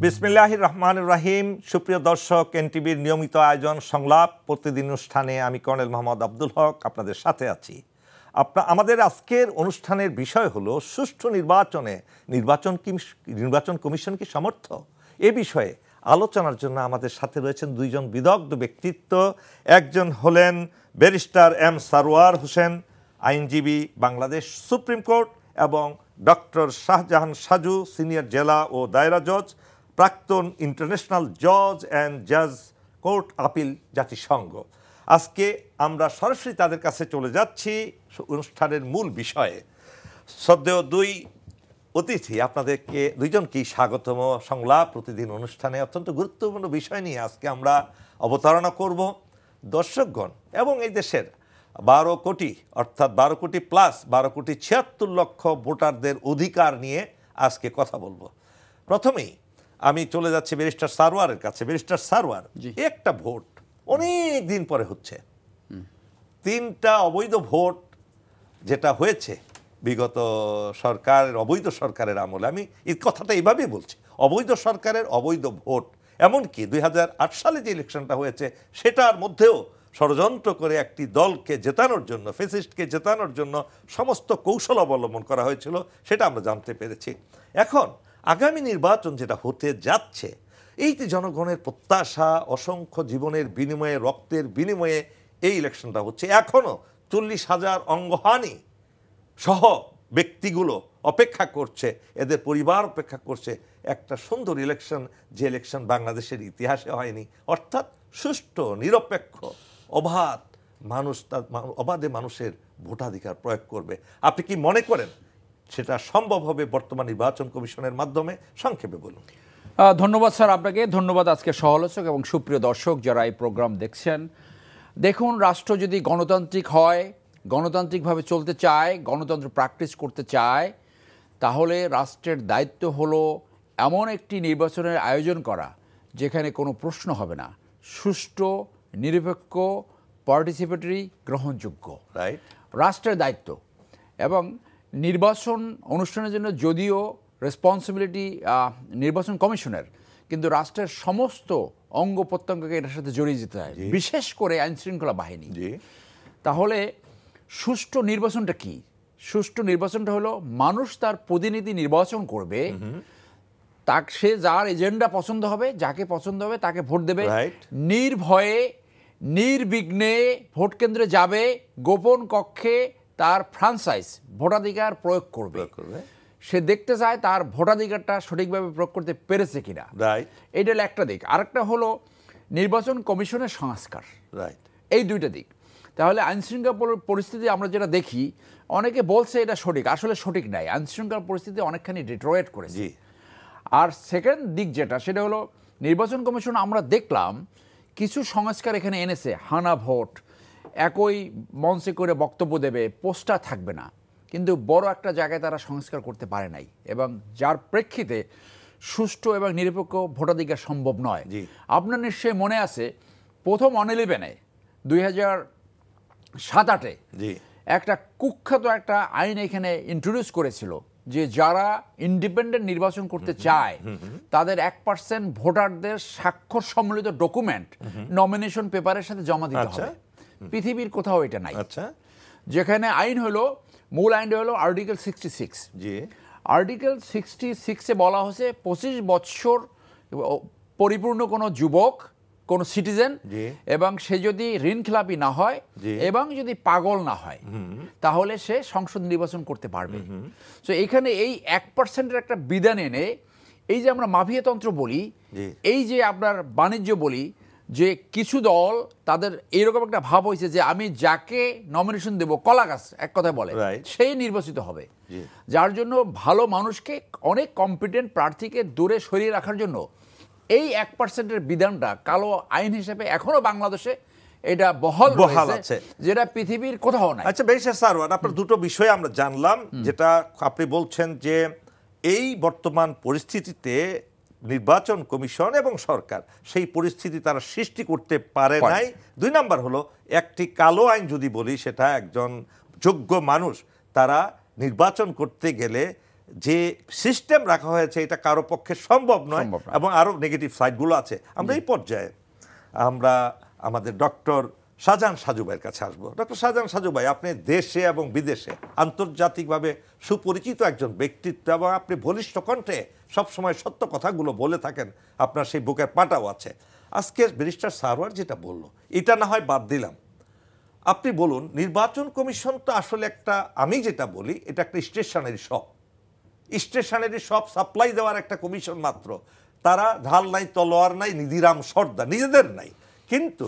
বিসমিল্লাহির রহমানির রহিম। সুপ্রিয় দর্শক, এনটিভির নিয়মিত আয়োজন সংলাপ প্রতিদিন অনুষ্ঠানে আমি কর্নেল মোহাম্মদ আব্দুল হক আপনাদের সাথে আছি। আমাদের আজকের অনুষ্ঠানের বিষয় হলো সুষ্ঠু নির্বাচনে নির্বাচন কমিশন কি সমর্থ। এ বিষয়ে আলোচনার জন্য আমাদের সাথে রয়েছেন দুইজন বিদগ্ধ ব্যক্তিত্ব। একজন হলেন ব্যারিস্টার এম সারওয়ার হোসেন, আইনজীবী, বাংলাদেশ সুপ্রিম কোর্ট, এবং ডক্টর শাহজাহান সাজু, সিনিয়র জেলা ও দায়রা জজ, প্রাক্তন ইন্টারন্যাশনাল জজ অ্যান্ড জাজ কোর্ট আপিল, জাতিসংঘ। আজকে আমরা সরাসরি তাদের কাছে চলে যাচ্ছি অনুষ্ঠানের মূল বিষয়ে। শ্রদ্ধেয় দুই অতিথি, আপনাদেরকে দুইজনকেই স্বাগতম সংলাপ প্রতিদিন অনুষ্ঠানে। অত্যন্ত গুরুত্বপূর্ণ বিষয় নিয়ে আজকে আমরা অবতারণা করব। দর্শকগণ এবং এই দেশের 12 কোটি অর্থাৎ 12 কোটি প্লাস 12 কোটি 76 লক্ষ ভোটারদের অধিকার নিয়ে আজকে কথা বলবো। প্রথমেই আমি চলে যাচ্ছি ব্যারিস্টার সারওয়ারের কাছে। ব্যারিস্টার সারওয়ার, একটা ভোট অনেক দিন পরে হচ্ছে, 3টা অবৈধ ভোট যেটা হয়েছে বিগত সরকারের, অবৈধ সরকারের আমলে, আমি এই কথাটা এইভাবেই বলছি, অবৈধ সরকারের অবৈধ ভোট। এমনকি 2008 সালে যে ইলেকশনটা হয়েছে সেটার মধ্যেও ষড়যন্ত্র করে একটি দলকে জেতানোর জন্য, ফ্যাসিস্টকে জেতানোর জন্য সমস্ত কৌশল অবলম্বন করা হয়েছিল, সেটা আমরা জানতে পেরেছি। এখন আগামী নির্বাচন যেটা হতে যাচ্ছে, এই যে জনগণের প্রত্যাশা, অসংখ্য জীবনের বিনিময়ে, রক্তের বিনিময়ে এই ইলেকশনটা হচ্ছে, এখনও 40,000 অঙ্গহানি সহ ব্যক্তিগুলো অপেক্ষা করছে, এদের পরিবার অপেক্ষা করছে একটা সুন্দর ইলেকশন, যে ইলেকশন বাংলাদেশের ইতিহাসে হয়নি। অর্থাৎ সুষ্ঠু, নিরপেক্ষ, অবাধে মানুষের ভোটাধিকার প্রয়োগ করবে। আপনি কি মনে করেন সেটা সম্ভব হবে বর্তমান নির্বাচন কমিশনের মাধ্যমে? সংক্ষেপে বলুন। ধন্যবাদ স্যার আপনাকে, ধন্যবাদ আজকে সহ-আলোচক এবং সুপ্রিয় দর্শক যারা এই প্রোগ্রাম দেখছেন। দেখুন, রাষ্ট্র যদি গণতান্ত্রিক হয়, গণতান্ত্রিকভাবে চলতে চায়, গণতন্ত্র প্র্যাকটিস করতে চায়, তাহলে রাষ্ট্রের দায়িত্ব হলো এমন একটি নির্বাচনের আয়োজন করা যেখানে কোনো প্রশ্ন হবে না, সুষ্ঠু, নিরপেক্ষ, পার্টিসিপেটরি, গ্রহণযোগ্য, রাষ্ট্রের দায়িত্ব। এবং নির্বাচন অনুষ্ঠানের জন্য যদিও রেসপন্সিবিলিটি নির্বাচন কমিশনের, কিন্তু রাষ্ট্রের সমস্ত অঙ্গ প্রত্যঙ্গকে এটার সাথে জড়িয়ে যেতে হয়, বিশেষ করে আইনশৃঙ্খলা বাহিনী। তাহলে সুষ্ঠু নির্বাচনটা কি? সুষ্ঠু নির্বাচনটা হলো মানুষ তার প্রতিনিধি নির্বাচন করবে, সে যার এজেন্ডা পছন্দ হবে, যাকে পছন্দ হবে তাকে ভোট দেবে, নির্ভয়ে নির্বিঘ্নে ভোট কেন্দ্রে যাবে, গোপন কক্ষে তার ফ্রাঞ্চাইজ ভোটাধিকার প্রয়োগ করবে। সে দেখতে চায় তার ভোটাধিকারটা সঠিকভাবে প্রয়োগ করতে পেরেছে কিনা। এইটা হলো একটা দিক। আরেকটা হলো নির্বাচন কমিশনের সংস্কার। এই দুইটা দিক। তাহলে আইনশৃঙ্খলা পরিস্থিতি আমরা যেটা দেখি, অনেকে বলছে এটা সঠিক, আসলে সঠিক নাই। আইনশৃঙ্খলা পরিস্থিতি অনেকখানি ডিটোরিয়েট করেছে। আর সেকেন্ড দিক যেটা, সেটা হলো নির্বাচন কমিশন আমরা দেখলাম কিছু সংস্কার এখানে এনেছে। হানা ভোট, একই মঞ্চে করে বক্তব্য দেবে, পোস্টার থাকবে না, কিন্তু বড় একটা জায়গায় তারা সংস্কার করতে পারে নাই, এবং যার প্রেক্ষিতে সুষ্ঠু এবং নিরপেক্ষ ভোটাধিকার সম্ভব নয়। আপনার নিশ্চয়ই মনে আছে, প্রথম 11-এ 2007-8-এ একটা কুখ্যাত একটা আইন এখানে ইন্ট্রোডিউস করেছিল যে যারা ইন্ডিপেন্ডেন্ট নির্বাচন করতে চায় তাদের 1% ভোটারদের স্বাক্ষর সম্মিলিত ডকুমেন্ট নমিনেশন পেপারের সাথে জমা দিতে হবে। পৃথিবীর কোথাও এটা নাই। যেখানে আইন হলো, মূল আইনটা হলো আর্টিকেল 66। আর্টিকেল 66-এ বলা হয়েছে 25 বছর পরিপূর্ণ কোনো যুবক, কোনো সিটিজেন, এবং সে যদি ঋণখেলাপি না হয় এবং যদি পাগল না হয়, তাহলে সে সংসদ নির্বাচন করতে পারবে। তো এখানে এই 1%-এর একটা বিধান এনে, এই যে আমরা মাফিয়াতন্ত্র বলি, এই যে আপনার বাণিজ্য বলি, যে কিছু দল তাদের এইরকম একটা ভাব হয়েছে যে আমি যাকে নমিনেশন দেব, কলা গাছ এক কথায় বলে, সেই নির্বাচিত হবে। যার জন্য ভালো মানুষকে, অনেক কম্পিটেন্ট প্রার্থীকে দূরে সরিয়ে রাখার জন্য এই 1%-এর বিধানটা কালো আইন হিসেবে এখনো বাংলাদেশে এটা বহাল আছে, যেটা পৃথিবীর কোথাও নাই। আচ্ছা ব্যারিস্টার সারওয়ার, আপনার দুটো বিষয় আমরা জানলাম। যেটা আপনি বলছেন যে এই বর্তমান পরিস্থিতিতে নির্বাচন কমিশন এবং সরকার সেই পরিস্থিতি তারা সৃষ্টি করতে পারে নাই। 2 নাম্বার হলো, একটি কালো আইন যদি বলি, সেটা একজন যোগ্য মানুষ তারা নির্বাচন করতে গেলে যে সিস্টেম রাখা হয়েছে এটা কারো পক্ষে সম্ভব নয়, এবং আরও নেগেটিভ সাইডগুলো আছে। আমরা এই পর্যায়ে আমরা আমাদের ডক্টর শাহজাহান সাজু ভাইয়ের কাছে আসবো। ডক্টর শাহজাহান সাজু ভাই, আপনি দেশে এবং বিদেশে আন্তর্জাতিকভাবে সুপরিচিত একজন ব্যক্তিত্ব, এবং আপনি বলিষ্ঠ কণ্ঠে সবসময় সত্য কথাগুলো বলে থাকেন, আপনার সেই বুকের পাটাও আছে। আজকে ব্যারিস্টার সারওয়ার যেটা বললো, এটা না হয় বাদ দিলাম, আপনি বলুন নির্বাচন কমিশন তো আসলে একটা, আমি যেটা বলি এটা একটা stationery shop, stationery shop supply দেওয়ার একটা কমিশন মাত্র। তারা ঢাল নাই, তলোয়ার নাই, নিধিরাম সর্দার নিজেদের নাই, কিন্তু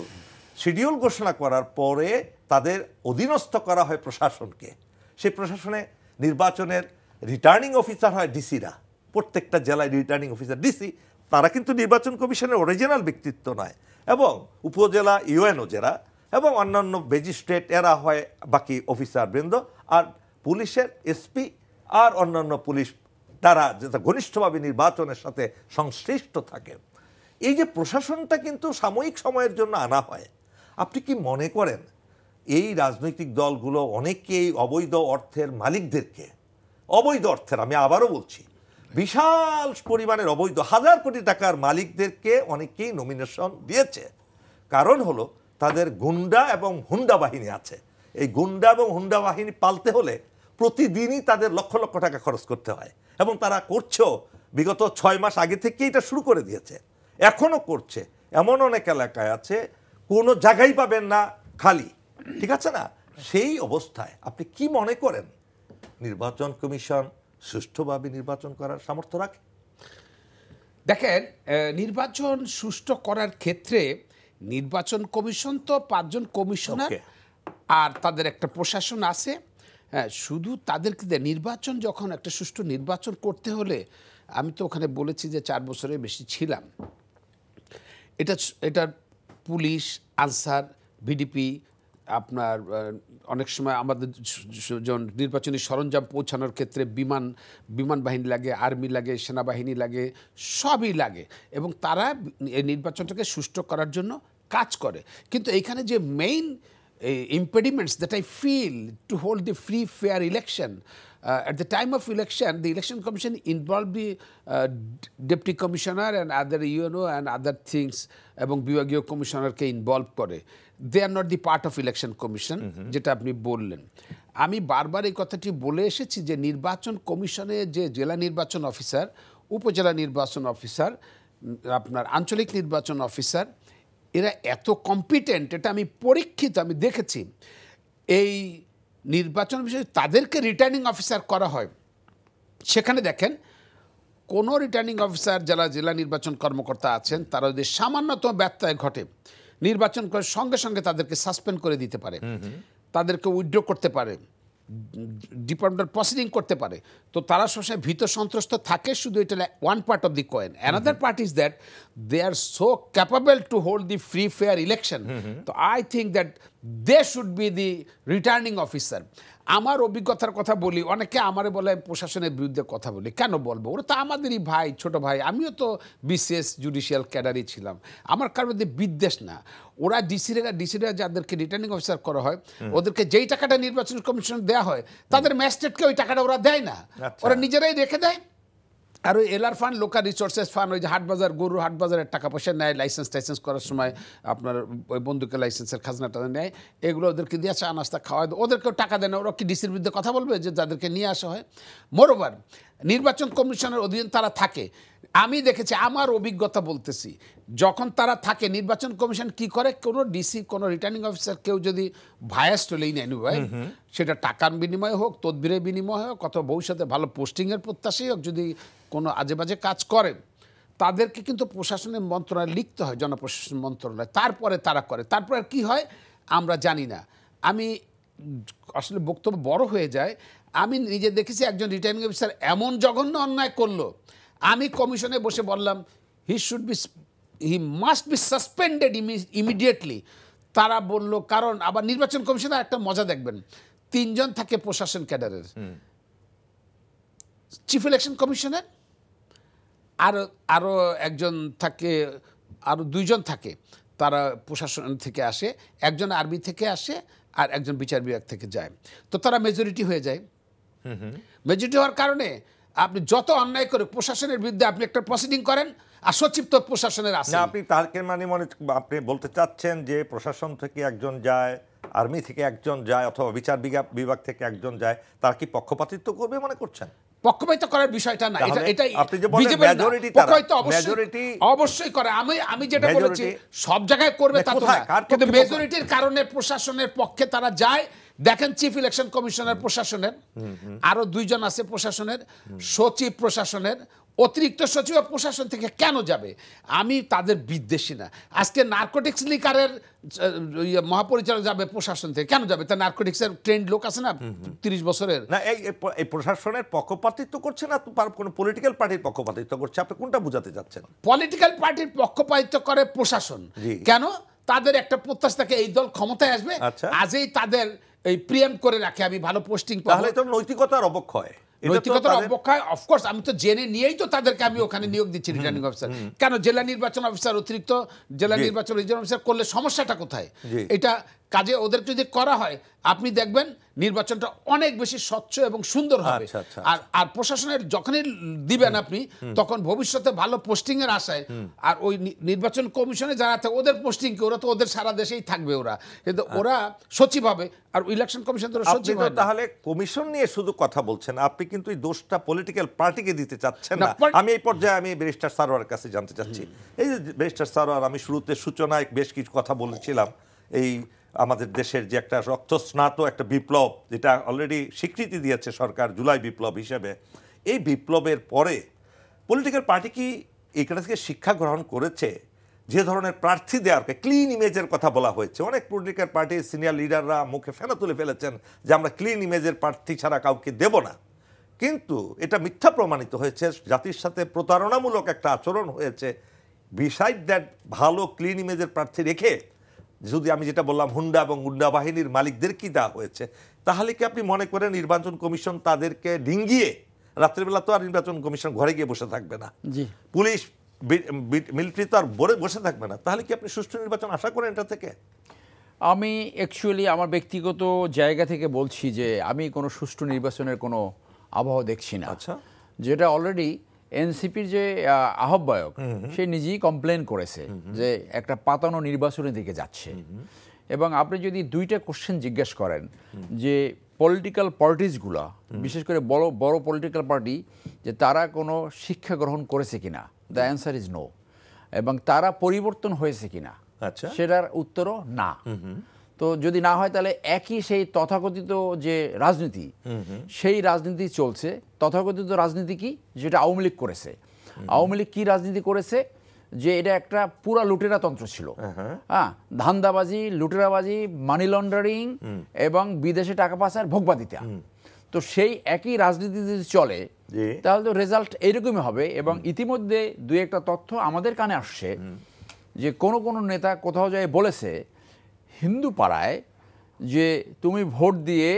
শিডিউল ঘোষণা করার পরে তাদের অধীনস্থ করা হয় প্রশাসনকে। সেই প্রশাসনে নির্বাচনের রিটার্নিং অফিসার হয় ডিসিরা, প্রত্যেকটা জেলায় রিটার্নিং অফিসার ডিসি, তারা কিন্তু নির্বাচন কমিশনের অরিজিনাল ব্যক্তিত্ব নয়। এবং উপজেলা ইউএনও যারা এবং অন্যান্য ম্যাজিস্ট্রেট এরা হয় বাকি অফিসার বৃন্দ, আর পুলিশের এসপি আর অন্যান্য পুলিশ তারা যেটা ঘনিষ্ঠভাবে নির্বাচনের সাথে সংশ্লিষ্ট থাকে। এই যে প্রশাসনটা কিন্তু সাময়িক সময়ের জন্য আনা হয়, আপনি কি মনে করেন এই রাজনৈতিক দলগুলো অনেকেই অবৈধ অর্থের মালিকদেরকে, অবৈধ অর্থের, আমি আবারও বলছি, বিশাল পরিমাণের অবৈধ হাজার কোটি টাকার মালিকদেরকে অনেকেই নমিনেশন দিয়েছে? কারণ হলো তাদের গুন্ডা এবং হুন্ডা বাহিনী আছে। এই গুন্ডা এবং হুন্ডা বাহিনী পালতে হলে প্রতিদিনই তাদের লক্ষ লক্ষ টাকা খরচ করতে হয়, এবং তারা করছেও, বিগত 6 মাস আগে থেকেই এটা শুরু করে দিয়েছে, এখনও করছে। এমন অনেক এলাকায় আছে কোনো জায়গায় পাবেন না, খালি, ঠিক আছে না? সেই অবস্থায় আপনি কি মনে করেন নির্বাচন কমিশন সুষ্ঠুভাবে নির্বাচন করার সামর্থ্য রাখে? দেখেন, নির্বাচন সুষ্ঠু করার ক্ষেত্রে নির্বাচন কমিশন তো 5 জন কমিশনার আর তাদের একটা প্রশাসন আছে। হ্যাঁ, শুধু তাদেরকে নির্বাচন, যখন একটা সুষ্ঠু নির্বাচন করতে হলে, আমি তো ওখানে বলেছি যে 4 বছরের বেশি ছিলাম, এটা পুলিশ, আনসার, ভিডিপি, আপনার অনেক সময় আমাদের নির্বাচনী সরঞ্জাম পৌঁছানোর ক্ষেত্রে বিমান বাহিনী লাগে, আর্মি লাগে, সেনাবাহিনী লাগে, সবই লাগে, এবং তারা এই নির্বাচনটাকে সুষ্ঠু করার জন্য কাজ করে। কিন্তু এইখানে যে main impediments that I feel to hold the free, fair election, at the time of election, the Election Commission involved the Deputy Commissioner and other UNO and other things, এবং বিভাগীয় কমিশনারকে ইনভলভ করে। They are not the part of Election Commission, যেটা আপনি বললেন। আমি বারবার এই কথাটি বলে এসেছি যে নির্বাচন কমিশনে যে জেলা নির্বাচন অফিসার, উপজেলা নির্বাচন অফিসার, আপনার আঞ্চলিক নির্বাচন অফিসার, এরা এত কম্পিটেন্ট, এটা আমি পরীক্ষিত, আমি দেখেছি। এই নির্বাচন বিষয়ে তাদেরকে রিটার্নিং অফিসার করা হয়, সেখানে দেখেন কোনো রিটার্নিং অফিসার যারা জেলা নির্বাচন কর্মকর্তা আছেন, তারা যদি সামান্যতম ব্যত্যয় ঘটে, নির্বাচন করে সঙ্গে সঙ্গে তাদেরকে সাসপেন্ড করে দিতে পারে, তাদেরকে উইথড্র করতে পারে, ডিপার্টমেন্টাল প্রসিডিং করতে পারে। তো তারা সবসময় ভীত সন্ত্রস্ত থাকে, শুধু এটা one part of the coin. Another part is that they are so capable to hold the free fair election. তো I think that they should be the returning officer. আমার অভিজ্ঞতার কথা বলি, অনেকে আমারে বলে প্রশাসনের বিরুদ্ধে কথা বলি, কেন বলবো? ওরা তো আমাদেরই ভাই, ছোট ভাই। আমিও তো বিসিএস জুডিশিয়াল ক্যাডারই ছিলাম, আমার কারোর মধ্যে বিদ্বেষ না। ওরা ডিসিরা যাদেরকে রিটার্নিং অফিসার করা হয়, ওদেরকে যেই টাকাটা নির্বাচন কমিশন দেওয়া হয়, তাদের ম্যাজিস্ট্রেটকে ওই টাকাটা ওরা দেয় না, ওরা নিজেরাই রেখে দেয়। আর ওই LR fund, local resources fund, ওই যে হাটবাজার, গরুর হাটবাজারের টাকা পয়সা নেয়, লাইসেন্স করার সময় আপনার ওই বন্দুকের লাইসেন্সের খাজনাটা নেয়, এগুলো ওদেরকে দিয়ে চা নাস্তা খাওয়ায়, ওদেরকেও টাকা দেয় না। ওরা কি ডিসির বিরুদ্ধে কথা বলবে যে যাদেরকে নিয়ে আসা হয়? মোরওভার নির্বাচন কমিশনের অধীনে তারা থাকে। আমি দেখেছি, আমার অভিজ্ঞতা বলতেছি, যখন তারা থাকে, নির্বাচন কমিশন কি করে, কোনো ডিসি, কোনো রিটার্নিং অফিসার কেউ যদি ভায়াস্ট হলেই নেন, সেটা টাকার বিনিময়ে হোক, তদবিরের বিনিময়ে হোক, অথবা ভবিষ্যতে ভালো পোস্টিংয়ের প্রত্যাশাই হোক, যদি কোনো আজে বাজে কাজ করেন, তাদেরকে কিন্তু প্রশাসনের মন্ত্রণালয় লিখতে হয়, জনপ্রশাসন মন্ত্রণালয়, তারপরে তারা করে। তারপরে কি হয় আমরা জানি না। আমি আসলে বক্তব্য বড় হয়ে যায়। আমি নিজে দেখেছি একজন রিটার্নিং অফিসার এমন জঘন্য অন্যায় করলো, আমি কমিশনে বসে বললাম he must be suspended immediately. তারা বলল, কারণ আবার নির্বাচন কমিশনের একটা মজা দেখবেন, 3 জন থাকে প্রশাসন ক্যাডারের, চিফ ইলেকশন কমিশনার, আরও একজন থাকে, আরও 2 জন থাকে, তারা প্রশাসন থেকে আসে, একজন আরবি থেকে আসে আর একজন বিচার বিভাগ থেকে যায়। তো তারা মেজরিটি হয়ে যায়। মেজরিটি হওয়ার কারণে আপনি যত অন্যায় করে প্রশাসনের বিরুদ্ধে আপনি একটা প্রসিডিং করেন, আর সচিব তো প্রশাসনের আছে। আপনি তারকে আপনি বলতে চাচ্ছেন যে প্রশাসন থেকে একজন যায়, আর্মি থেকে একজন যায়, অথবা বিচার বিভাগ থেকে একজন যায়, তার কি পক্ষপাতিত্ব করবে মনে করছেন? পক্ষপাতিত্ব করার বিষয়টা না, এটাই আপনি যে বলেন মেজরিটি, অবশ্যই করে। আমি যেটা বলেছি সব জায়গায় করবে তা তো না, কিন্তু মেজরিটির কারণে প্রশাসনের পক্ষে তারা যায়। দেখেন চিফ ইলেকশন কমিশনার প্রশাসনের, আরো 2 জন আছে প্রশাসনের, সচিব প্রশাসনের, অতিরিক্ত সচিব প্রশাসন থেকে কেন যাবে? আমি তাদের বিদ্বেষী না। আজকে নার্কোটিক্স লিকারের মহাপরিচালক যাবে প্রশাসন থেকে, কেন যাবে? তার নার্কোটিক্সের ট্রেন্ড লোক আছে না 30 বছরের। না, এই প্রশাসনের পক্ষপাতিত্ব করছে না তো কোন পলিটিক্যাল পার্টির পক্ষপাতিত্ব করছে? আপনি কোনটা বোঝাতে চাচ্ছেন? পলিটিক্যাল পার্টির পক্ষপাতিত্ব করে প্রশাসন। কেন? তাদের একটা প্রত্যাশা থাকে এই দল ক্ষমতায় আসবে, আজই তাদের এই প্রিএম্প করে রাখে আমি ভালো পোস্টিং পাবো। তাহলে তো নৈতিকতার অবক্ষয়। নৈতিকতার অবক্ষয়, অফকোর্স। আমি তো জেনে নিয়েই তো তাদেরকে আমি ওখানে নিয়োগ দিচ্ছি রিটার্নিং অফিসার। কেন জেলা নির্বাচন অফিসার, অতিরিক্ত জেলা নির্বাচন রিটার্নিং অফিসার করলে সমস্যাটা কোথায়? এটা কাজে ওদের যদি করা হয়, আপনি দেখবেন নির্বাচনটা অনেক বেশি স্বচ্ছ এবং সুন্দর হবে। আর প্রশাসনের যখনই দিবেন আপনি, তখন ভবিষ্যতে ভালো পোস্টিং এর আশায়, আর ওই নির্বাচন কমিশনে যারা থাকে ওদের পোস্টিং কি, ওরা তো ওদের সারা দেশেই থাকবে ওরা, কিন্তু ওরা সচিব হবে, আর ইলেকশন কমিশন তো সচিব হয় না। তাহলে কমিশন নিয়ে শুধু কথা বলছেন আপনি, কিন্তু এই দোষটা পলিটিক্যাল পার্টিকে দিতে চাচ্ছেন না। আমি এই পর্যায়ে আমি ব্যারিস্টার সারোয়ারের কাছে জানতে চাচ্ছি, এই যে ব্যারিস্টার সারোয়ার, আমি শুরুতে সূচনায় বেশ কিছু কথা বলেছিলাম, এই আমাদের দেশের যে একটা রক্তস্নাত একটা বিপ্লব, যেটা অলরেডি স্বীকৃতি দিয়েছে সরকার জুলাই বিপ্লব হিসেবে, এই বিপ্লবের পরে পলিটিক্যাল পার্টি কি এখান থেকে শিক্ষা গ্রহণ করেছে? যে ধরনের প্রার্থী দেওয়ার ক্লিন ইমেজের কথা বলা হয়েছে, অনেক পলিটিক্যাল পার্টির সিনিয়র লিডাররা মুখে ফেনা তুলে ফেলেছেন যে আমরা ক্লিন ইমেজের প্রার্থী ছাড়া কাউকে দেব না, কিন্তু এটা মিথ্যা প্রমাণিত হয়েছে। জাতির সাথে প্রতারণামূলক একটা আচরণ হয়েছে। বিসাইড দ্যাট, ভালো ক্লিন ইমেজের প্রার্থী রেখে যদি আমি যেটা বললাম হুন্ডা এবং গুন্ডা বাহিনীর মালিকদের কি দেওয়া হয়েছে, তাহলে কি আপনি মনে করেন নির্বাচন কমিশন তাদেরকে ডিঙ্গিয়ে, রাত্রিবেলা তো আর নির্বাচন কমিশন ঘরে গিয়ে বসে থাকবে না, পুলিশ মিলিটারি তো আর বসে থাকবে না, তাহলে কি আপনি সুষ্ঠু নির্বাচন আশা করেন এটা থেকে? আমি অ্যাকচুয়ালি আমার ব্যক্তিগত জায়গা থেকে বলছি যে আমি কোনো সুষ্ঠু নির্বাচনের কোনো আবহাওয়া দেখছি না। আচ্ছা, যেটা অলরেডি এনসিপির যে আহ্বায়ক সে নিজেই কমপ্লেন করেছে যে একটা পাতানো নির্বাচনের দিকে যাচ্ছে। এবং আপনি যদি 2টা কোশ্চেন জিজ্ঞেস করেন যে পলিটিক্যাল পার্টিসগুলো, বিশেষ করে বড় বড় পলিটিক্যাল পার্টি, যে তারা কোনো শিক্ষা গ্রহণ করেছে কিনা, দ্য অ্যান্সার ইজ নো। এবং তারা পরিবর্তন হয়েছে কিনা, আচ্ছা, সেটার উত্তরও না। তো যদি না হয় তাহলে একই সেই তথাকথিত যে রাজনীতি, সেই রাজনীতি চলছে। তথাকথিত রাজনীতি কি, যেটা আওয়ামী লীগ করেছে। আওয়ামী লীগ কি রাজনীতি করেছে, যে এটা একটা পুরা লুটেরা তন্ত্র ছিল। হ্যাঁ, ধান্দাবাজি, লুটেরাবাজি, মানি লন্ডারিং এবং বিদেশে টাকা পাচার, ভোগবাদিতা। তো সেই একই রাজনীতি যদি চলে তাহলে তো রেজাল্ট এইরকমই হবে। এবং ইতিমধ্যে 2-1টা তথ্য আমাদের কানে আসছে যে কোনো নেতা কোথাও যায় বলেছে হিন্দু পাড়ায় যে তুমি ভোট দিয়ে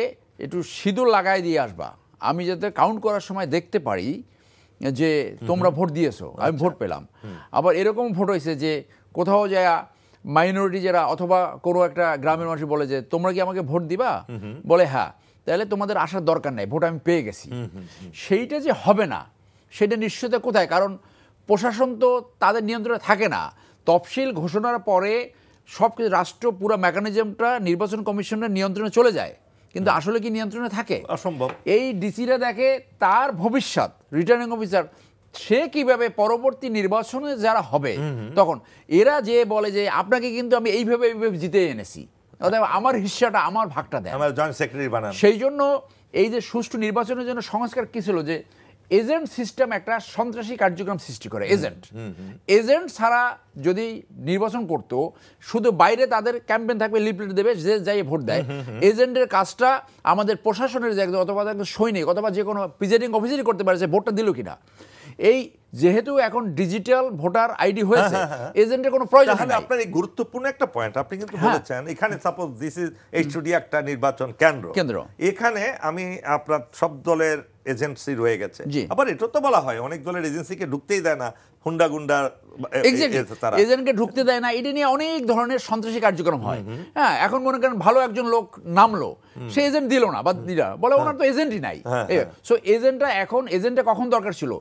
একটু সিঁদুর লাগাই দিয়ে আসবা, আমি যাতে কাউন্ট করার সময় দেখতে পারি যে তোমরা ভোট দিয়েছো, আমি ভোট পেলাম। আবার এরকম ভোট হয়েছে যে কোথাও যায় মাইনরিটি যারা, অথবা কোনো একটা গ্রামের মানুষ বলে যে তোমরা কি আমাকে ভোট দিবা, বলে হ্যাঁ, তাহলে তোমাদের আসার দরকার নাই, ভোট আমি পেয়ে গেছি। সেইটা যে হবে না সেটা নিশ্চয়তা কোথায়? কারণ প্রশাসন তো তাদের নিয়ন্ত্রণে থাকে না। তফসিল ঘোষণার পরে সব কিছু রাষ্ট্র পুরো মেকানিজমটা নির্বাচন কমিশনের নিয়ন্ত্রণে চলে যায়, কিন্তু আসলে কি নিয়ন্ত্রণে থাকে? অসম্ভব। এই ডিসিরা দেখে তার ভবিষ্যৎ, রিটার্নিং অফিসার সে কিভাবে পরবর্তী নির্বাচনে যারা হবে তখন এরা যে বলে যে আপনাকে কিন্তু আমি এইভাবে জিতে এনেছি, আমার হিস্সাটা, আমার ভাগটা দেয়, আমার জয়েন্ট সেক্রেটারি বানান। সেই জন্য এই যে সুষ্ঠু নির্বাচনের জন্য সংস্কার কি ছিল, যে এজেন্ট সিস্টেম একটা সন্ত্রাসী কার্যক্রম সৃষ্টি করে। এজেন্ট ছাড়া যদি নির্বাচন করতো, শুধু বাইরে তাদের ক্যাম্পেইন থাকবে, লিফলেট দেবে, যে যাই ভোট দেয়। এজেন্টের কাজটা আমাদের প্রশাসনের যে একজন, অথবা একজন সৈনিক, অথবা যে কোনো প্রিজাইডিং অফিসারই করতে পারে যে ভোটটা দিল কিনা। এই যেহেতু এখন ডিজিটাল ভোটার আইডি হয়েছে, এজেন্টের কোনো প্রয়োজন নেই। আপনার এই গুরুত্বপূর্ণ একটা পয়েন্ট আপনি কিন্তু বলেছেন, এখানে সাপোজ দিস ইজ এইচডি একটা নির্বাচন কেন্দ্র, এখানে আমি আপনার সব দলের এজেন্সি রয়ে গেছে। জি। আবার এটা তো বলা হয় অনেক দলের এজেন্সিকে ঢুকতেই দেয় না, হুন্ডা গুন্ডা তারা এজেন্টকে ঢুকতে দেয় না, এটা নিয়ে অনেক ধরনের সন্ত্রাসী কার্যক্রম হয়। হ্যাঁ, এখন মনে করেন ভালো একজন লোক নামলো, সে এজেন্ট দিল না বা দিল না, বলে ওনার তো এজেন্টই নাই। সো এজেন্টটা কখন দরকার ছিল?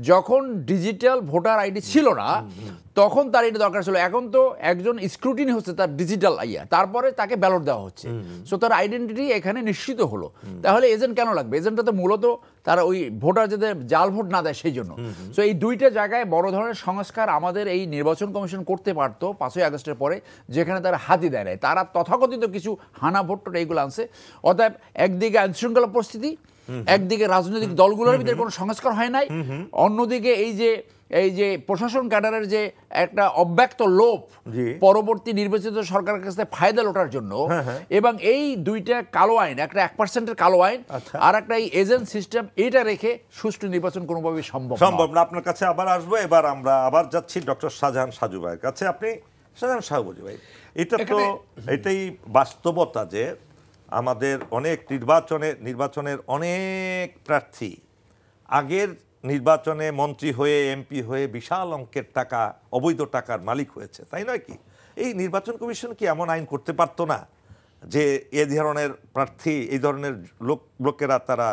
যখন ডিজিটাল ভোটার আইডি ছিল না তখন তার এটা দরকার ছিল। এখন তো একজন স্ক্রুটিনি হচ্ছে তার ডিজিটাল তারপরে তাকে ব্যালট দেওয়া হচ্ছে, সো তার আইডেন্টিটি এখানে নিশ্চিত হলো। তাহলে এজেন্ট কেন লাগবে? এজেন্টটা তো মূলত তারা ওই ভোটার যাতে জাল ভোট না দেয় সেই জন্য। সো এই দুইটা জায়গায় বড় ধরনের সংস্কার আমাদের এই নির্বাচন কমিশন করতে পারতো 5ই আগস্টের পরে, যেখানে তারা হাতি দেয় নাই, তারা তথাকথিত কিছু হানা ভোট এইগুলো আনছে। অতএব একদিকে আইনশৃঙ্খলা পরিস্থিতি, একদিকে রাজনৈতিক দলগুলোর ভিতরে কোনো সংস্কার হয় নাই, অন্যদিকে এই যে প্রশাসন ক্যাডারের যে একটা অব্যক্ত লোভ পরবর্তী নির্বাচিত সরকারের কাছে ফায়দা লোটার জন্য, এবং এই দুইটা কালো আইন, একটা 1% কালো আইন আর একটা এই এজেন্ট সিস্টেম, এটা রেখে সুষ্ঠু নির্বাচন কোনোভাবেই সম্ভব না। আপনার কাছে আবার আসবো, এবার আমরা আবার যাচ্ছি ডক্টর শাহজাহান সাজু ভাইয়ের কাছে। আপনি শাহজাহান সাজু ভাই, এটাই বাস্তবতা যে আমাদের অনেক নির্বাচনের অনেক প্রার্থী আগের নির্বাচনে মন্ত্রী হয়ে এমপি হয়ে বিশাল অঙ্কের টাকা, অবৈধ টাকার মালিক হয়েছে, তাই নয় কি? এই নির্বাচন কমিশন কি এমন আইন করতে পারতো না যে এ ধরনের প্রার্থী, এই ধরনের লোকেরা তারা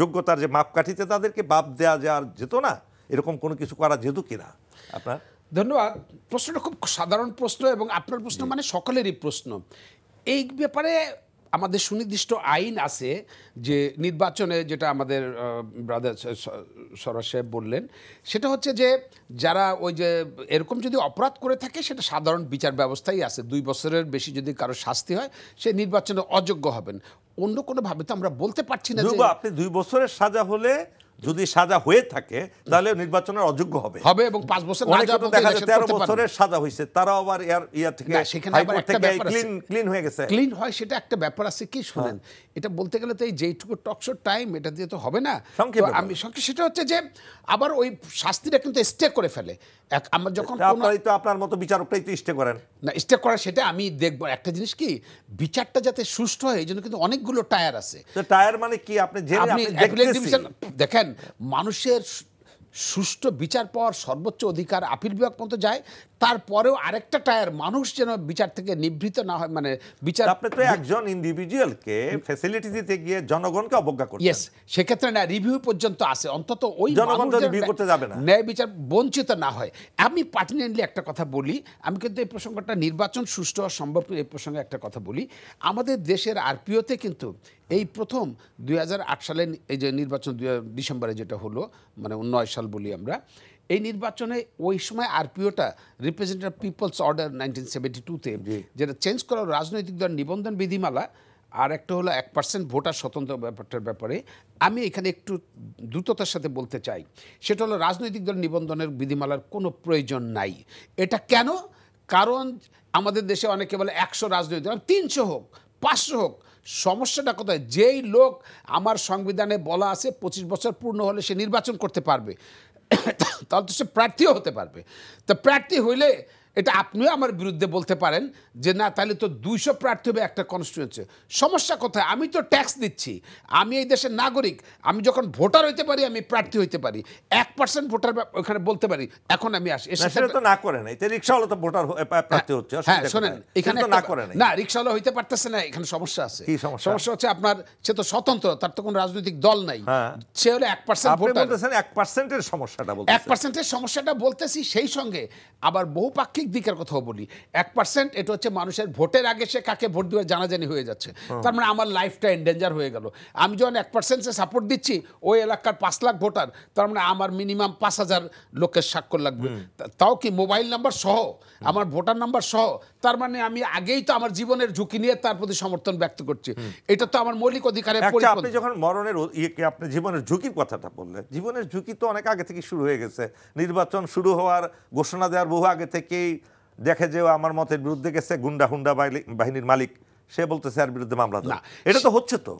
যোগ্যতার যে মাপকাঠিতে তাদেরকে বাদ দেওয়া যাওয়ার যেত না? এরকম কোনো কিছু করা যেত কিনা? আপনার ধন্যবাদ। প্রশ্নটা খুব সাধারণ প্রশ্ন, এবং আপনার প্রশ্ন মানে সকলেরই প্রশ্ন। এই ব্যাপারে আমাদের সুনির্দিষ্ট আইন আছে যে নির্বাচনে, যেটা আমাদের ব্রাদার সরাস সাহেব বললেন, সেটা হচ্ছে যে যারা ওই যে এরকম যদি অপরাধ করে থাকে সেটা সাধারণ বিচার ব্যবস্থাই আছে। 2 বছরের বেশি যদি কারো শাস্তি হয় সে নির্বাচনে অযোগ্য হবেন। অন্য কোনোভাবে তো আমরা বলতে পারছি না যে আপনি 2 বছরের সাজা হলে, যদি সাজা হয়ে থাকে তাহলে নির্বাচনের অযোগ্য হবে এবং 5 বছর না যাওয়া পর্যন্ত 13 বছরের সাজা হয়েছে, তারা আবার থেকে ক্লিন হয়ে গেছে। ক্লিন হয় সেটা একটা ব্যাপার আছে কি, শুনেন, এটা বলতে গেলে তো এই যেইটুকু টকশো টাইম এটা দিয়ে তো হবে না। আমি সেটা হচ্ছে যে আবার ওই শাস্তিটা কিন্তু স্টে করে ফেলে। আমরা যখন আপনার মতো বিচারকটাই তো স্টে করেন না, স্টে করা সেটা আমি দেখবো। একটা জিনিস কি, বিচারটা যাতে সুষ্ঠু হয় এই জন্য কিন্তু অনেকগুলো টায়ার আছে। টায়ার মানে কি? আপনি দেখেন, মানুষের সুষ্ঠু বিচার পাওয়ার সর্বোচ্চ অধিকার আপিল বিভাগ পর্যন্ত যায়, তারপরেও আরেকটা টায়ার, মানুষ যেন বিচার থেকে নিবৃত না হয়। মানে বিচার, আপনি তো একজন ইন্ডিভিজুয়ালকে ফ্যাসিলিটি দিতে গিয়ে জনগণকে অবজ্ঞা করছেন। ইয়েস, সেক্ষেত্রে না, রিভিউ পর্যন্ত আছে, অন্তত ওই জনগণ রিভিউ করতে যাবে না, ন্যায় বিচার বঞ্চিত না হয়। আমি পার্টিনেন্টলি একটা কথা বলি, আমি কিন্তু এই প্রসঙ্গটা নির্বাচন সুষ্ঠু হওয়া সম্ভব, এই প্রসঙ্গে একটা কথা বলি। আমাদের দেশের আরপিওতে কিন্তু এই প্রথম 2008 সালে এই যে নির্বাচন ডিসেম্বরে যেটা হলো, মানে 19 সাল বলি আমরা, এই নির্বাচনে ওই সময় আরপিওটা রিপ্রেজেন্টেটিভ পিপলস অর্ডার 1972-তে যেটা চেঞ্জ করা রাজনৈতিক দল নিবন্ধন বিধিমালা, আর একটা হলো 1% ভোটার স্বতন্ত্র ব্যাপারটার ব্যাপারে আমি এখানে একটু দ্রুততার সাথে বলতে চাই। সেটা হলো রাজনৈতিক দল নিবন্ধনের বিধিমালার কোনো প্রয়োজন নাই। এটা কেন? কারণ আমাদের দেশে অনেকে বলে 100 রাজনৈতিক দল, 300 হোক 500 হোক, সমস্যাটা কোথায়? যেই লোক, আমার সংবিধানে বলা আছে 25 বছর পূর্ণ হলে সে নির্বাচন করতে পারবে, তাহলে তো সে প্রার্থীও হতে পারবে। তো প্রার্থী হইলে এটা আপনিও আমার বিরুদ্ধে বলতে পারেন যে না, তাহলে তো 200 প্রার্থী হবে একটা কনস্টিটিউয়েন্সি। সমস্যা কোথায়? আমি তো ট্যাক্স দিচ্ছি, আমি এই দেশের নাগরিক, আমি যখন ভোটার হইতে পারি আমি প্রার্থী হইতে পারি। 1% ভোটার ওখানে বলতে পারি। এখন আমি আসি, সেটা তো না করে না, এতে রিকশাওয়ালা তো ভোটার প্রার্থী হচ্ছে। হ্যাঁ, শুনেন, এখানে না করে না, রিকশাওয়ালা হইতে পারতেছে না, এখানে সমস্যা আছে। কি সমস্যা হচ্ছে আপনার, সে তো স্বতন্ত্র, তার তো কোনো রাজনৈতিক দল নাই, সে হলো 1% ভোটার। 1%-এর সমস্যাটা বলতেছি, 1%-এর সমস্যাটা বলতেছি। সেই সঙ্গে আবার বহুপাক্ষিক দিকের কথাও বলি। 1% এটা হচ্ছে মানুষের ভোটের আগে সে কাকে ভোট দেবে জানাজানি হয়ে যাচ্ছে, তার মানে আমার লাইফটা এন্ডেঞ্জার হয়ে গেল। আমি যখন 1%-এ সাপোর্ট দিচ্ছি, ওই এলাকার 5 লাখ ভোটার, তার মানে আমার মিনিমাম 5000 লোকের স্বাক্ষর লাগবে, তাও কি মোবাইল নাম্বার সহ, আমার ভোটার নাম্বার সহ। তার মানে আমি আগেই তো আমার জীবনের ঝুঁকি নিয়ে তার প্রতি সমর্থন ব্যক্ত করছি। এটা তো আমার মৌলিক অধিকারের পরিপন্থী। আপনি যখন মরণের আপনি জীবনের ঝুঁকির কথাটা বললেন, জীবনের ঝুঁকি তো অনেক আগে থেকে শুরু হয়ে গেছে। নির্বাচন শুরু হওয়ার ঘোষণা দেওয়ার বহু আগে থেকেই দেখে যে আমার মতের বিরুদ্ধে গেছে হুন্ডা বাহিনীর মালিক, সে বলতেছে এর বিরুদ্ধে মামলা দাও। এটা তো হচ্ছে তো,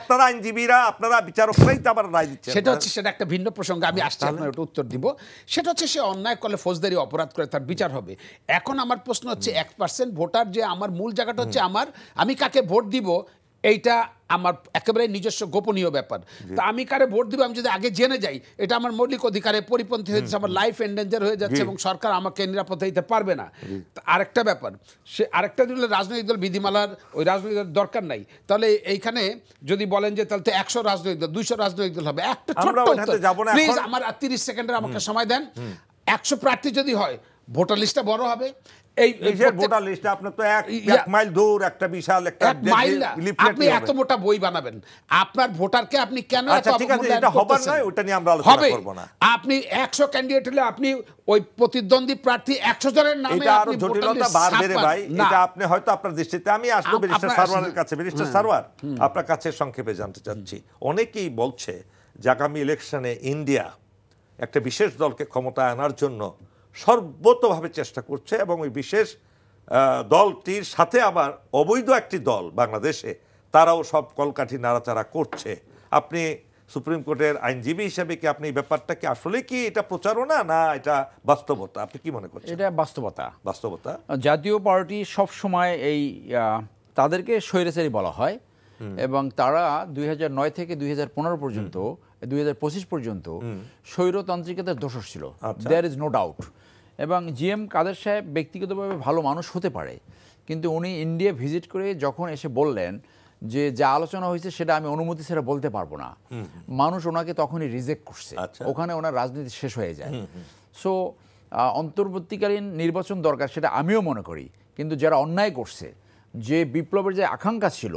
আপনারা আইনজীবীরা, আপনারা বিচারকরাই তো আবার রায় দিচ্ছেন। সেটা একটা ভিন্ন প্রসঙ্গ, আমি আসছি, আপনার ওটা উত্তর দিব। সেটা হচ্ছে সে অন্যায় করলে, ফৌজদারি অপরাধ করে, তার বিচার হবে। এখন আমার প্রশ্ন হচ্ছে 1% ভোটার যে আমার মূল জায়গাটা হচ্ছে আমি কাকে ভোট দিব, এইটা আমার একেবারে নিজস্ব গোপনীয় ব্যাপার। তা আমি কারে ভোট দিব আমি যদি আগে জেনে যাই, এটা আমার মৌলিক অধিকারে পরিপন্থী হয়ে যাচ্ছে, আমার লাইফ এন্ডেঞ্জার হয়ে যাচ্ছে এবং সরকার আমাকে নিরাপত্তা দিতে পারবে না। আরেকটা ব্যাপার, সে আরেকটা দিলে রাজনৈতিক দল বিধিমালার ওই রাজনৈতিক দল দরকার নাই। তাহলে এইখানে যদি বলেন যে তাহলে তো 100 রাজনৈতিক দল 200 রাজনৈতিক দল হবে, একটা ছোট্ট প্লিজ আমার 30 সেকেন্ডের আমাকে সময় দেন। 100 প্রার্থী যদি হয় ভোটার লিস্টটা বড় হবে। এই ভোটার লিস্টে আপনার তো এক মাইল দূর একটা বিশাল একটা আপনি এত মোটা বই বানাবেন, আপনার ভোটারকে আপনি কেন ওটা নিয়ে আমরা আলোচনা করব না। আপনি 100 ক্যান্ডিডেট হলে আপনি ওই প্রতিদ্বন্দ্বী প্রার্থী 100 জনের নামে আপনি জটিলতা বাড়বে রে ভাই। এটা আপনি হয়তো আপনার দৃষ্টিতে, আমি আসলে ব্যারিস্টার সারওয়ারের কাছে, ব্যারিস্টার সারওয়ার আপনার কাছে সংক্ষেপে জানতে চাচ্ছি। অনেকেই বলছে যে আগামী ইলেকশনে ইন্ডিয়া একটা বিশেষ দলকে ক্ষমতায় আনার জন্য সর্বতভাবে চেষ্টা করছে এবং ওই বিশেষ দলটির সাথে আবার অবৈধ একটি দল বাংলাদেশে, তারাও সব কলকাঠি নাড়াচাড়া করছে। আপনি সুপ্রিম কোর্টের আইনজীবী হিসেবে কি আপনি ব্যাপারটা কি আসলে কি এটা প্রচারণা না এটা বাস্তবতা, আপনি কি মনে করছেন? এটা বাস্তবতা। বাস্তবতা। জাতীয় পার্টি সব সময় এই তাদেরকে স্বৈরাচারী বলা হয় এবং তারা 2009 থেকে 2015 পর্যন্ত 2025 পর্যন্ত স্বৈরতান্ত্রিকতার দোষর ছিল, দেয়ার ইজ নো ডাউট। এবং জিএম কাদের সাহেব ব্যক্তিগতভাবে ভালো মানুষ হতে পারে, কিন্তু উনি ইন্ডিয়া ভিজিট করে যখন এসে বললেন যে যা আলোচনা হয়েছে সেটা আমি অনুমতি ছাড়া বলতে পারবো না, মানুষ ওনাকে তখনই রিজেক্ট করছে, ওখানে ওনার রাজনীতি শেষ হয়ে যায়। সো অন্তর্বর্তীকালীন নির্বাচন দরকার, সেটা আমিও মনে করি, কিন্তু যারা অন্যায় করছে, যে বিপ্লবের যে আকাঙ্ক্ষা ছিল,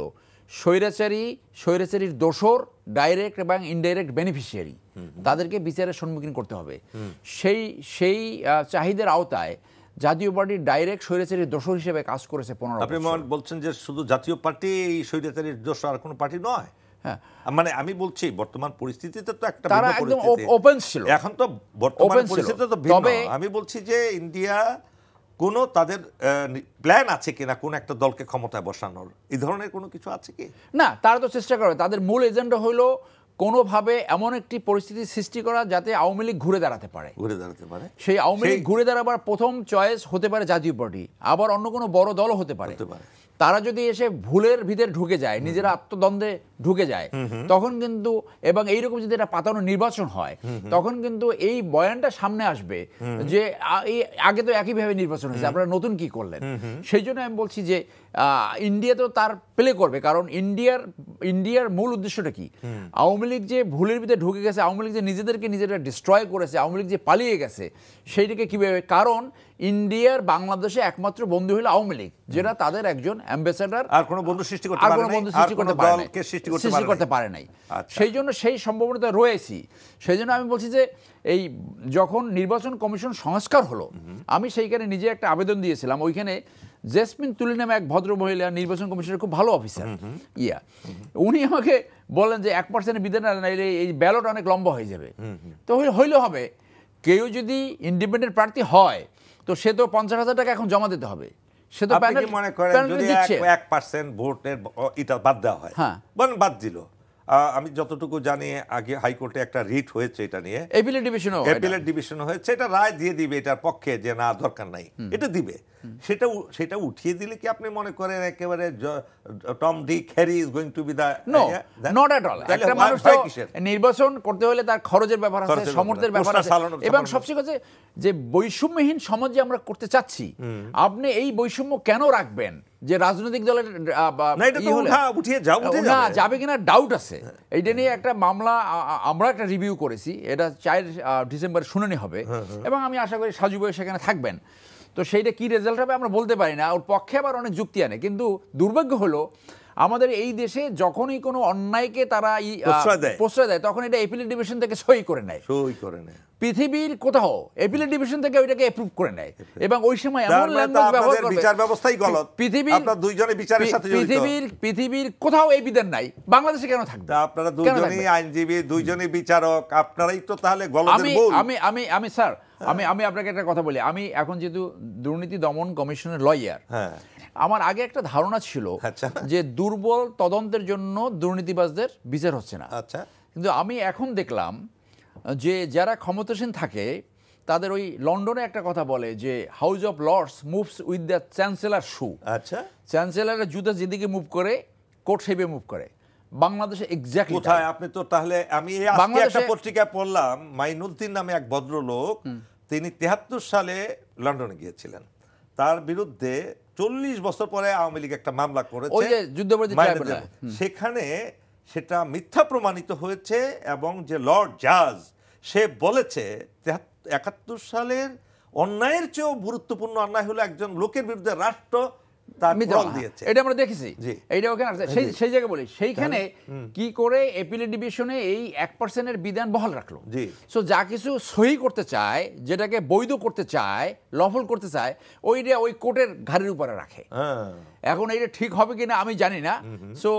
স্বৈরাচারীর দোসর, ডাইরেক্ট এবং ইনডাইরেক্ট বেনিফিশিয়ারি, তাদেরকে বিচারের সম্মুখীন করতে হবে। সেই চাহিদার আওতায় জাতীয় পার্টি ডাইরেক্ট স্বৈরাচারীর দোসর হিসেবে কাজ করেছে 15 বছর। আপনি বলছেন যে শুধু জাতীয় পার্টি এই স্বৈরাচারীর দোসর, আর কোনো পার্টি নয়? হ্যাঁ, মানে আমি বলছি বর্তমান পরিস্থিতিতে তো একটা তারা একদম ওপেন ছিল, এখন তো বর্তমান পরিস্থিতিতে তো ভিন্ন। আমি বলছি যে ইন্ডিয়া কোনো তাদের প্ল্যান আছে কিনা কোন একটা দলকে ক্ষমতায় বসানোর, এই ধরনের কোনো কিছু আছে কি? না, তারা তো চেষ্টা করে, তাদের মূল এজেন্ডা হলো কোনোভাবে এমন একটি পরিস্থিতি সৃষ্টি করা যাতে আওয়ামী লীগ ঘুরে দাঁড়াতে পারে। সেই আওয়ামী লীগ ঘুরে দাঁড়াবার প্রথম চয়েস হতে পারে জাতীয় পার্টি, আবার অন্য কোনো বড় দলও হতে পারে। তারা যদি এসে ভুলের ভিতরে ঢুকে যায়, নিজেরা আত্মদ্বন্দ্বে ঢুকে যায়, তখন কিন্তু, এবং এইরকম যদি একটা পাতানো নির্বাচন হয়, তখন কিন্তু এই বয়ানটা সামনে আসবে যে আগে তো একইভাবে নির্বাচন হয়েছে, আপনারা নতুন কি করলেন। সেই জন্য আমি বলছি যে ইন্ডিয়া তো তার প্লে করবে, কারণ ইন্ডিয়ার মূল উদ্দেশ্যটা কি? আওয়ামী লীগ যে ভুলের ভিতরে ঢুকে গেছে, আওয়ামী লীগ যে নিজেদেরকে নিজেরা ডিস্ট্রয় করেছে, আওয়ামী লীগ যে পালিয়ে গেছে, সেইটাকে কীভাবে, কারণ ইন্ডিয়ার বাংলাদেশে একমাত্র বন্ধু হলো আওয়ামী লীগ, যেটা তাদের একজন অ্যাম্বাসেডর, আর কোনো বন্ধু সৃষ্টি করতে পারে নাই। সেই জন্য সেই সম্ভাবনা রয়েছে। সেই জন্য আমি বলছি যে এই যখন নির্বাচন কমিশন সংস্কার হলো, আমি সেইখানে নিজে একটা আবেদন দিয়েছিলাম। ওইখানে জেসমিন তুলি নামে এক ভদ্র মহিলা নির্বাচন কমিশনের খুব ভালো অফিসার, উনি আমাকে বলেন যে 1% বিধান নাইলে এই ব্যালট অনেক লম্বা হয়ে যাবে। তো হইলে হবে, কেউ যদি ইন্ডিপেন্ডেন্ট প্রার্থী হয় তো সে তো 50,000 টাকা এখন জমা দিতে হবে। সে তো মনে করেন যদি 1% ভোটের এটা বাদ দেওয়া হয়, বাদ দিল। আমি যতটুকু জানি আগে হাইকোর্টে একটা রিট হয়েছে এটা নিয়ে, অ্যাপিলেট ডিভিশন হয়েছে, এটা রায় দিয়ে দিবে এটার পক্ষে যে না দরকার নাই, এটা দিবে। সেটা উঠিয়ে দিলে কি আপনি মনে করেন একেবারে Tom Dick Harry is going to be the? Not at all. একটা মানুষ নির্বাচন করতে হলে তার খরচের ব্যাপার আছে, সমর্থের ব্যাপার আছে, এবং সবচেয়ে কথা যে বৈষম্যহীন সমাজ যে আমরা করতে চাচ্ছি, আপনি এই বৈষম্য কেন রাখবেন যে রাজনৈতিক দলের না যাবে কিনা ডাউট আছে। এইটা নিয়ে একটা মামলা আমরা একটা রিভিউ করেছি, এটা 4 ডিসেম্বর শুনানি হবে, এবং আমি আশা করি সাজু ভাই সেখানে থাকবেন। তো সেইটা কি রেজাল্ট হবে আমরা বলতে পারি না, ওর পক্ষে আবার অনেক যুক্তি আনে। কিন্তু দুর্ভাগ্য হলো আমাদের এই দেশে যখনই কোনো অন্যায়কে তারা প্রশ্রয় দেয়, তখন এটা অ্যাপিলেট ডিভিশন থেকে সই করে নেয়। পৃথিবীর কোথাও অ্যাপিলেট ডিভিশন থেকে ওইটাকে অ্যাপ্রুভ করে নেয়, এবং ওই সময় এমন ল্যাঙ্গুয়েজ ব্যবহার করে, বিচার ব্যবস্থাই গলত। পৃথিবীর কোথাও এই বিধান নাই, বাংলাদেশে কেন থাকবে? আপনারা দুইজনই আইনজীবী, দুইজনই বিচারক, আপনারাই তো তাহলে গলদের মূল। আমি স্যার আমি আপনাকে একটা কথা বলি, আমি এখন যেহেতু দুর্নীতি দমন কমিশনের লয়ার, আমার আগে একটা ধারণা ছিল যে দুর্বল তদন্তের জন্য দুর্নীতিবাজদের বিচার হচ্ছে না। কিন্তু আমি এখন দেখলাম যে যারা ক্ষমতাসীন থাকে তাদের ওই লন্ডনে একটা কথা বলে যে House of Lords moves with the chancellor shoe. চ্যান্সেলরের জুতা যেদিকে মুভ করে কোর্ট সেবে মুভ করে। বাংলাদেশে এক্স্যাক্টলি কোথায়? আপনি তো তাহলে আমি এই আজকে একটা পত্রিকায় পড়লাম, মাইনুদ্দিন নামে এক ভদ্রলোক, তিনি 73 সালে লন্ডনে গিয়েছিলেন, তার বিরুদ্ধে 40 বছর পরে আওয়ামী লীগ একটা মামলা করেছে, ওই যে যুদ্ধবিরোধী ট্রাইব্যুনাল, সেখানে সেটা মিথ্যা প্রমাণিত হয়েছে এবং যে লর্ড জাজ সে বলেছে 71 সালের অন্যায়ের চেয়েও গুরুত্বপূর্ণ অন্যায় হলো একজন লোকের বিরুদ্ধে রাষ্ট্র তার প্রমাণ দিয়েছে। এটা আমরা দেখেছি, এইটা ওখানে সেই জায়গায় বলি, সেইখানে কি করে অ্যাপিলেট ডিভিশনে এই 1% বিধান বহাল রাখলো। সো যা কিছু সহি করতে চায়, যেটাকে বৈধ করতে চায়, লফল করতে চায়, ওইটা ওই কোর্টের ঘাড়ের উপরে রাখে। এখন এইটা ঠিক হবে কিনা আমি জানি না। So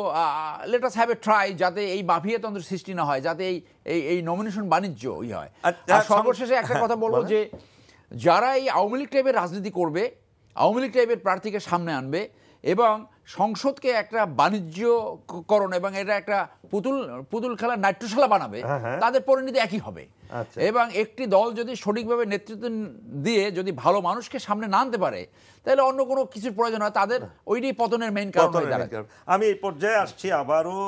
let us have a try, যাতে এই মাফিয়াতন্ত্র সৃষ্টি না হয়, যাতে এই নমিনেশন বাণিজ্য হয়। আর সর্বশেষে একটা কথা বলবো যে যারা এই আওয়ামী লীগ টাইপের রাজনীতি করবে, আওয়ামী লীগ টাইপের প্রার্থীকে সামনে আনবে এবং সংসদকে একটা বাণিজ্যকরণ এবং এটা একটা পুতুল খেলার নাট্যশালা বানাবে, তাদের পরিণতি একই হবে। এবং একটি দল যদি সঠিকভাবে নেতৃত্ব দিয়ে যদি ভালো মানুষকে সামনে না আনতে পারে, তাহলে অন্য কোনো কিছুর প্রয়োজন হয়, তাদের ওইটাই পতনের মেইন কারণ হয়ে দাঁড়ায়। আমি এই পর্যায়ে আসছি আবারও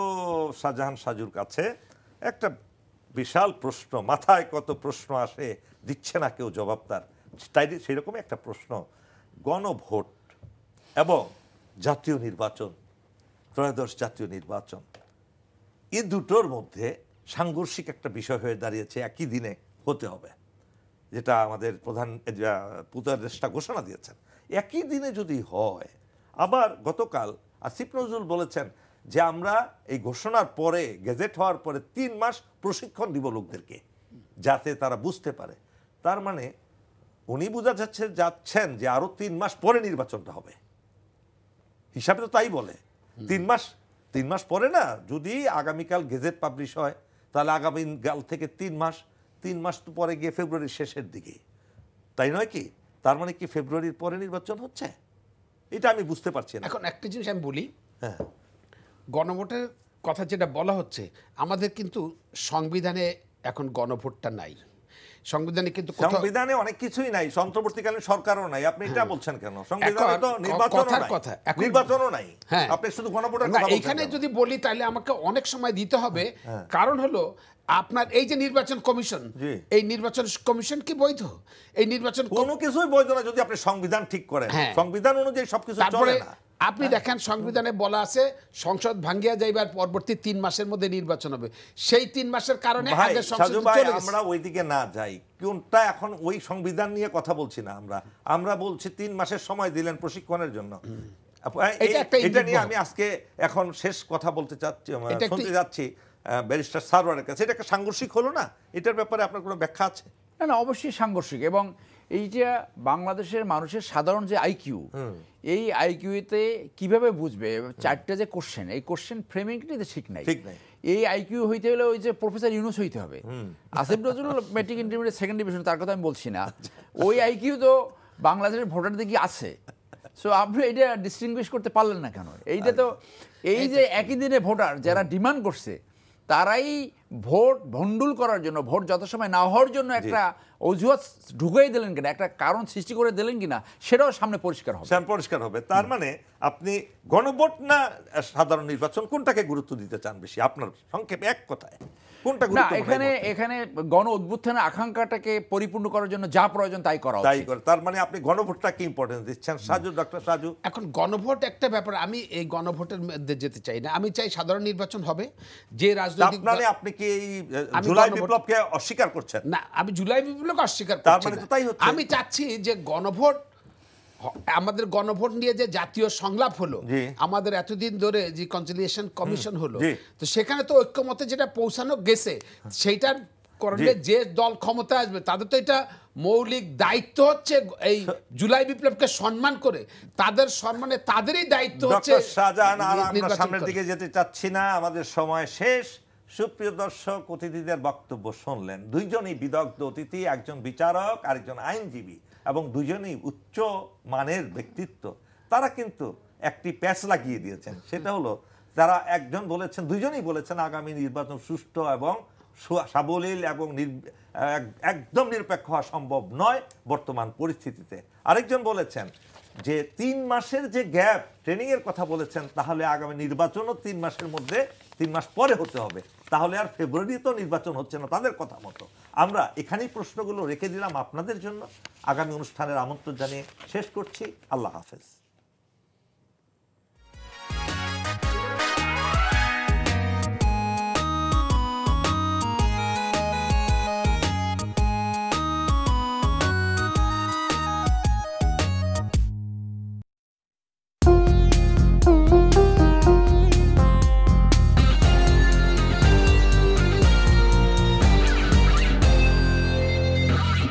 শাহজাহান সাজুর কাছে। একটা বিশাল প্রশ্ন, মাথায় কত প্রশ্ন আসে, দিচ্ছে না কেউ জবাব তার, তাই সেরকম একটা প্রশ্ন, গণভোট এবং জাতীয় নির্বাচন, ত্রয়োদশ জাতীয় নির্বাচন, এই দুটোর মধ্যে সাংঘর্ষিক একটা বিষয় হয়ে দাঁড়িয়েছে, একই দিনে হতে হবে, যেটা আমাদের প্রধান উপদেষ্টা ঘোষণা দিয়েছেন। একই দিনে যদি হয়, আবার গতকাল আসিফ নজরুল বলেছেন যে আমরা এই ঘোষণার পরে, গেজেট হওয়ার পরে 3 মাস প্রশিক্ষণ দিব লোকদেরকে, যাতে তারা বুঝতে পারে। তার মানে উনি বোঝা যাচ্ছেন যে আরো 3 মাস পরে নির্বাচনটা হবে, হিসাবে তো তাই বলে। 3 মাস পরে না, যদি আগামীকাল গেজেট পাবলিশ হয়, তাহলে আগামীকাল থেকে 3 মাস তো পরে গিয়ে ফেব্রুয়ারির শেষের দিকে, তাই নয় কি? তার মানে কি ফেব্রুয়ারির পরে নির্বাচন হচ্ছে? এটা আমি বুঝতে পারছি না। এখন একটা জিনিস আমি বলি, গণভোটের কথা যেটা বলা হচ্ছে, আমাদের কিন্তু সংবিধানে এখন গণভোটটা নাই। সংবিধানে কিন্তু সংবিধানে অনেক কিছুই নাই, অন্তর্বর্তীকালীন সরকারও নাই। আপনি এটা বলছেন কেন? সংবিধানে তো নির্বাচনও নাই, আপনি শুধু গণভোটের কথা বলছেন। এইখানে যদি বলি তাহলে আমাকে অনেক সময় দিতে হবে, কারণ হলো আপনার এই যে নির্বাচন কমিশন, এই নির্বাচন কমিশন কি বৈধ? এই নির্বাচন কোনো কিছুই বৈধ না যদি আপনি সংবিধান ঠিক করেন। সংবিধান অনুযায়ী সবকিছু চলে না। আপনি দেখেন সংবিধানে বলা আছে সংসদ ভাঙ্গিয়া যাইবার পরবর্তী 3 মাসের মধ্যে নির্বাচন হবে। সেই 3 মাসের কারণে আগে সংসদ চলে গেছে। আমরা ওইদিকে না যাই, কোনটা এখন ওই সংবিধান নিয়ে কথা বলছি না, আমরা বলছি 3 মাসের সময় দিলেন প্রশিক্ষণের জন্য। এটা নিয়ে আমি আজকে এখন শেষ কথা বলতে চাচ্ছি, শুনতে যাচ্ছি ব্যারিস্টার সারওয়ারের কাছে। এটা একটা সাংঘর্ষিক হলো না? এটার ব্যাপারে আপনার কোনো ব্যাখ্যা আছে? না, অবশ্যই সাংঘর্ষিক। এবং এই যে বাংলাদেশের মানুষের সাধারণ যে আইকিউ, এই আইকিউতে কিভাবে বুঝবে 4টে যে কোশ্চেন, এই কোশ্চেন ফ্রেমিংটা ঠিক নাই। এই আইকিউ হইতে হলে ওই যে প্রফেসর ইউনুস হইতে হবে। Asif Nazrul matric intermediate second division, তার কথা আমি বলছি না। ওই আইকিউ তো বাংলাদেশের ভোটারদের কি আছে? সো আপনি এটা ডিস্টিংগুইশ করতে পারলেন না কেন? এইটা তো এই যে একই দিনে ভোটার যারা ডিমান্ড করছে, তারাই ভোট ভণ্ডুল করার জন্য, ভোট যত সময় না হওয়ার জন্য একটা অজুহাত ঢুকাই দিলেন কিনা, একটা কারণ সৃষ্টি করে দিলেন কিনা, সেটাও সামনে পরিষ্কার হবে। তার মানে আপনি গণভোট না সাধারণ নির্বাচন, কোনটাকে গুরুত্ব দিতে চান বেশি? আপনার সংক্ষেপে এক কথায় কোনটা গুরুত্ব? এখানে গণ অভ্যুত্থানের আকাঙ্ক্ষাটাকে পরিপূর্ণ করার জন্য যা প্রয়োজন তাই করা উচিত। তার মানে আপনি গণভোটটাকে ইম্পর্টেন্স দিচ্ছেন। ডক্টর সাজু, এখন গণভোট একটা ব্যাপার, আমি এই গণভোটের মধ্যে যেতে চাই না। আমি চাই সাধারণ নির্বাচন হবে। যে রাজনৈতিক আপনি কি এই জুলাই বিপ্লবকে অস্বীকার করছেন? না, আমি জুলাই বিপ্লবকে অস্বীকার করছি না। আমি চাচ্ছি যে আমাদের গণভোট নিয়ে যে জাতীয় সংলাপ হলো, আমাদের এতদিন ধরে যে কনসিলিয়েশন কমিশন হলো, তো সেখানে তো ঐক্যমতে যেটা পৌঁছানো গেছে, সেইটার করলে যে দল ক্ষমতা আসবে তাদের তো এটা মৌলিক দায়িত্ব হচ্ছে এই জুলাই বিপ্লবকে সম্মান করে, তাদের সম্মানে তাদেরই দায়িত্ব হচ্ছে। শাহজাহান, আমরা সামনের দিকে যেতে চাচ্ছি না, আমাদের সময় শেষ। সুপ্রিয় দর্শক, অতিথিদের বক্তব্য শুনলেন। দুইজনই বিদগ্ধ অতিথি, একজন বিচারক, আরেকজন আইনজীবী, এবং দুজনই উচ্চ মানের ব্যক্তিত্ব। তারা কিন্তু একটি প্যাচ লাগিয়ে দিয়েছেন, সেটা হলো তারা দুইজনই বলেছেন আগামী নির্বাচন সুষ্ঠু এবং সাবলীল এবং একদম নিরপেক্ষ হওয়া সম্ভব নয় বর্তমান পরিস্থিতিতে। আরেকজন বলেছেন যে 3 মাসের যে গ্যাপ ট্রেনিং এর কথা বলেছেন, তাহলে আগামী নির্বাচনও 3 মাসের মধ্যে 3 মাস পরে হতে হবে, তাহলে আর ফেব্রুয়ারিতে নির্বাচন হচ্ছে না তাদের কথা মতো। আমরা এখানেই প্রশ্নগুলো রেখে দিলাম আপনাদের জন্য। আগামী অনুষ্ঠানের আমন্ত্রণ জানিয়ে শেষ করছি। আল্লাহ হাফেজ।